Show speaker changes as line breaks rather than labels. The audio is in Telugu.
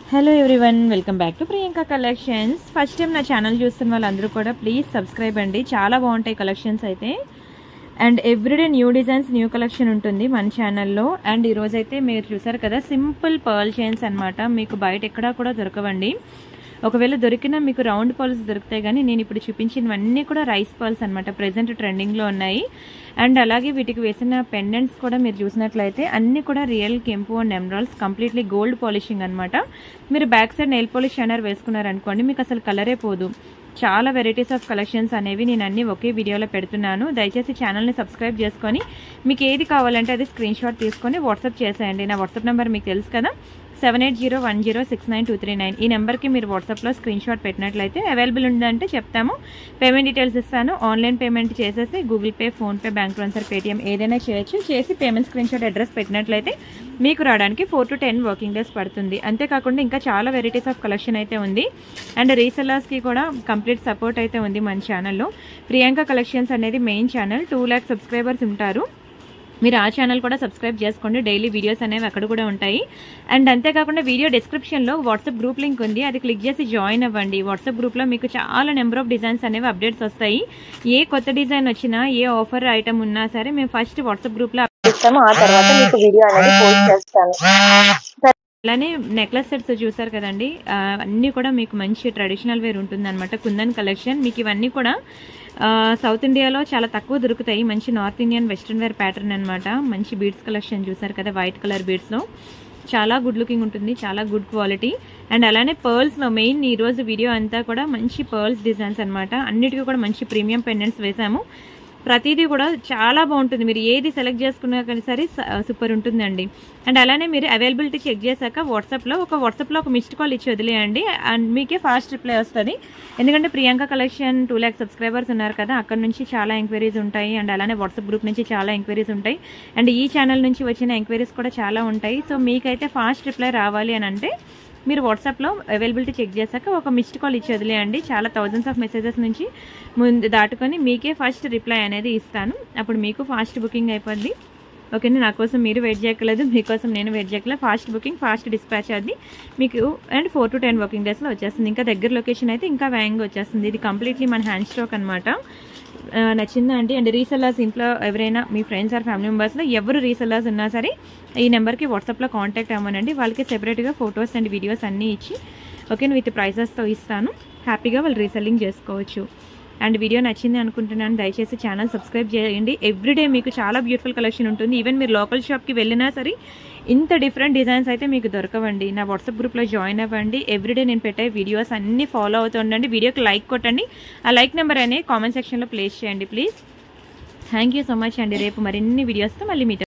Hello everyone, welcome back to Priyanka collections. First time నా ఛానల్ చూస్తున్న వాళ్ళందరూ కూడా ప్లీజ్ సబ్స్క్రైబ్ అండి. చాలా బాగుంటాయి కలెక్షన్స్ అయితే. And everyday new designs, new collection ఉంటుంది మన ఛానల్లో. అండ్ ఈరోజైతే మీరు చూసారు కదా, సింపుల్ పర్ల్ చైన్స్ అనమాట. మీకు బయట ఎక్కడా కూడా దొరకవండి. ఒకవేళ దొరికినా మీకు రౌండ్ పర్ల్స్ దొరుకుతాయి, కానీ నేను ఇప్పుడు చూపించినవన్నీ కూడా రైస్ పర్ల్స్ అనమాట. ప్రెజెంట్ ట్రెండింగ్లో ఉన్నాయి. అండ్ అలాగే వీటికి వేసిన పెండెంట్స్ కూడా మీరు చూసినట్లయితే అన్ని కూడా రియల్ కెంపు and emeralds, completely gold polishing అనమాట. మీరు back side nail polish shiner వేసుకున్నారనుకోండి, మీకు అసలు కలరే పోదు. చాలా వెరైటీస్ ఆఫ్ కలెక్షన్స్ అనేవి నేను అన్ని ఒకే వీడియోలో పెడుతున్నాను. దయచేసి ఛానల్ని సబ్స్క్రైబ్ చేసుకొని మీకు ఏది కావాలంటే అది స్క్రీన్ షాట్ తీసుకొని వాట్సాప్ చేసేయండి. నా వాట్సాప్ నెంబర్ మీకు తెలుసు కదా, 7801069239. ఈ నెంబర్కి మీరు వాట్సాప్లో స్క్రీన్ షాట్ పెట్టినట్లయితే అవైలబుల్ ఉందంటే చెప్తాము. పేమెంట్ డీటెయిల్స్ ఇస్తాను. ఆన్లైన్ పేమెంట్ చేసేసి Google pay, PhonePe, bank transfer, Paytm ఏదైనా చేయొచ్చు. చేసి పేమెంట్ స్క్రీన్ షాట్ అడ్రస్ పెట్టినట్లయితే మీకు రావడానికి 4 to 10 వర్కింగ్ డేస్ పడుతుంది. అంతేకాకుండా ఇంకా చాలా వెరైటీస్ ఆఫ్ కలెక్షన్ అయితే ఉంది. అండ్ రీసెల్లర్స్కి కూడా కంప్లీట్ సపోర్ట్ అయితే ఉంది మన ఛానల్లో. ప్రియాంక కలెక్షన్స్ అనేది మెయిన్ ఛానల్. 2 lakh సబ్స్క్రైబర్స్ ఉంటారు. మీరు ఆ ఛానల్ కూడా సబ్స్క్రైబ్ చేసుకోండి. డైలీ వీడియోస్ అనేవి అక్కడ కూడా ఉంటాయి. అండ్ అంతేకాకుండా వీడియో డిస్క్రిప్షన్లో వాట్సాప్ గ్రూప్ లింక్ ఉంది, అది క్లిక్ చేసి జాయిన్ అవ్వండి. వాట్సాప్ గ్రూప్లో మీకు చాలా నెంబర్ ఆఫ్ డిజైన్స్ అనేవి అప్డేట్స్ వస్తాయి. ఏ కొత్త డిజైన్ వచ్చినా, ఏ ఆఫర్ ఐటమ్ ఉన్నా సరే మేము ఫస్ట్ వాట్సాప్ గ్రూప్లో అప్డేట్ ఇస్తాము. ఆ తర్వాత మీకు వీడియో అనేది పోస్ట్ చేస్తాను. అలానే నెక్లెస్ సెట్స్ చూసారు కదండి, అన్నీ కూడా మీకు మంచి ట్రెడిషనల్ వేర్ ఉంటుంది అనమాట. కుందన్ కలెక్షన్. మీకు ఇవన్నీ కూడా సౌత్ ఇండియాలో చాలా తక్కువ దొరుకుతాయి. మంచి north Indian western wear pattern అనమాట. మంచి బీడ్స్ కలెక్షన్ చూసారు కదా, వైట్ కలర్ బీడ్స్లో చాలా గుడ్ లుకింగ్ ఉంటుంది, చాలా గుడ్ క్వాలిటీ. అండ్ అలానే పర్ల్స్లో మెయిన్ ఈరోజు వీడియో అంతా కూడా మంచి పర్ల్స్ డిజైన్స్ అనమాట. అన్నిటికీ కూడా మంచి ప్రీమియం పెండెంట్స్ వేసాము. ప్రతిదీ కూడా చాలా బాగుంటుంది. మీరు ఏది సెలెక్ట్ చేసుకున్నా కానీ సరే సూపర్ ఉంటుందండి. అండ్ అలానే మీరు అవైలబిలిటీ చెక్ చేశాక వాట్సాప్లో ఒక మిస్డ్ కాల్ ఇచ్చి వదిలేయండి. అండ్ మీకే ఫాస్ట్ రిప్లై వస్తుంది. ఎందుకంటే ప్రియాంక కలెక్షన్ 2 lakh సబ్స్క్రైబర్స్ ఉన్నారు కదా, అక్కడ నుంచి చాలా ఎంక్వైరీస్ ఉంటాయి. అండ్ అలానే వాట్సాప్ గ్రూప్ నుంచి చాలా ఎంక్వైరీస్ ఉంటాయి. అండ్ ఈ ఛానల్ నుంచి వచ్చిన ఎంక్వైరీస్ కూడా చాలా ఉంటాయి. సో మీకైతే ఫాస్ట్ రిప్లై రావాలి అని అంటే మీరు వాట్సాప్లో అవైలబిలిటీ చెక్ చేశాక ఒక మిస్డ్ కాల్ ఇచ్చి వదిలేయండి. చాలా థౌజండ్స్ ఆఫ్ మెసేజెస్ నుంచి ముందు దాటుకొని మీకే ఫస్ట్ రిప్లై అనేది ఇస్తాను. అప్పుడు మీకు ఫాస్ట్ బుకింగ్ అయిపోద్ది. ఓకేనా, నా కోసం మీరు వెయిట్ చేయక్కలేదు, మీకోసం నేను వెయిట్ చేయక్కలేదు. ఫాస్ట్ బుకింగ్, ఫాస్ట్ డిస్పాచ్ అది మీకు. అండ్ 4 to 10 వర్కింగ్ డేస్లో వచ్చేస్తుంది. ఇంకా దగ్గర లొకేషన్ అయితే ఇంకా వేగంగా వచ్చేస్తుంది. ఇది కంప్లీట్లీ మన హ్యాండ్ స్టాక్ అనమాట. నచ్చిందా అండి? అండ్ రీసెల్లర్స్ ఇంట్లో ఎవరైనా మీ ఫ్రెండ్స్ ఆర్ ఫ్యామిలీ మెంబర్స్లో ఎవరు రీసెల్లర్స్ ఉన్నా సరే ఈ నెంబర్కి వాట్సాప్లో కాంటాక్ట్ అవ్వనండి. వాళ్ళకి సెపరేట్గా ఫొటోస్ అండ్ వీడియోస్ అన్నీ ఇచ్చి ఓకే విత్ ప్రైజెస్తో ఇస్తాను. హ్యాపీగా వాళ్ళు రీసెల్లింగ్ చేసుకోవచ్చు. అండ్ వీడియో నచ్చింది అనుకుంటున్నాను. దయచేసి ఛానల్ సబ్స్క్రైబ్ చేయండి. ఎవ్రీడే మీకు చాలా బ్యూటిఫుల్ కలెక్షన్ ఉంటుంది. ఈవెన్ మీరు లోకల్ షాప్కి వెళ్ళినా సరే ఇంత డిఫరెంట్ డిజైన్స్ అయితే మీకు దొరకవండి. నా వాట్సాప్ గ్రూప్లో జాయిన్ అవ్వండి. ఎవ్రీడే నేను పెట్టే వీడియోస్ అన్నీ ఫాలో అవుతూ ఉండండి. వీడియోకి లైక్ కొట్టండి. ఆ లైక్ నెంబర్ అనేది కామెంట్ సెక్షన్లో ప్లేస్ చేయండి please. Thank you so much అండి. రేపు మరిన్ని వీడియోస్తో మళ్ళీ మీట్